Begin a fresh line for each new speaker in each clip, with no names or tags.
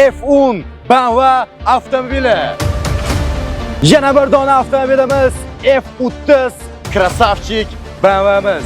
F10 BMW avtomobili. Yana bir dona avtomobilimiz F30 Krasavchik BMW'miz.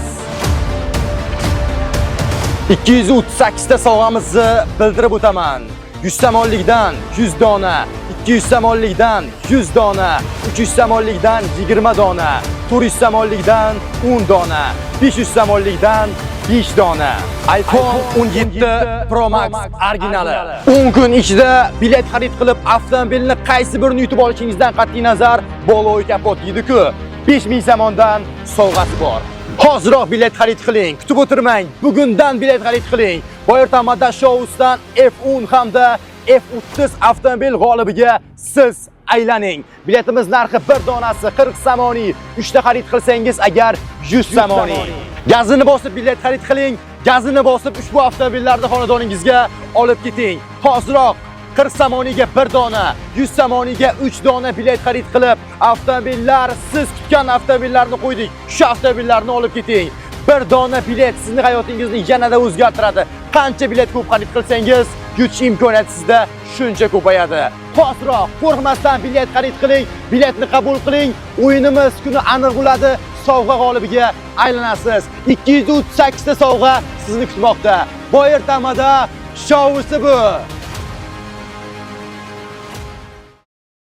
238 ta sovg'amizni bildirib o'taman. 100 samonlikdan 100 dona, 200 samonlikdan 100 dona, 300 samonlikdan 20 dona, 400 samonlikdan 10 dona, 500 samonlikdan 5 dona. iPhone 17 Pro Max originali. 10 kun ichida bilet xarid qilib, avtomobilni qaysi birini yutib olishingizdan qat'iy nazar Boloy kapot yedi-ku. 5000 somondan sovg'asi bor. Hoziroq bilet xarid qiling, kutib o'tirmang. Bugundan bilet xarid qiling. Boyertamada Showsdan F10 hamda F30 avtomobil g'olibiga siz aylaning. Biletimiz narxi bir donasi 40 samoniy. 3 ta xarid qilsangiz agar 100 samoniy. Gazini bosib bilet xarid qiling. Gazini bosib ushbu avtomobillarni xonadoningizga olib keting. Hoziroq 40 samoniyga 1 dona, 100 samoniyga 3 dona bilet xarid qilib, avtomobillar siz kutgan avtomobillarni qo'ydik. Shu avtomobillarni olib keting. 1 dona bilet sizning hayotingizni yanada o'zgartiradi. Qancha bilet ko'p xarid qilsangiz, yutish imkoniyati sizda shuncha ko'payadi. Hoziroq qo'rqmasdan bilet xarid qiling, biletni qabul qiling. O'yinimiz kuni aniq bo'ladi. Sovg'a g'olibiga aylanasiz. 238 ta sovg'a sizni kutmoqda. Boyertamada Showsi bu.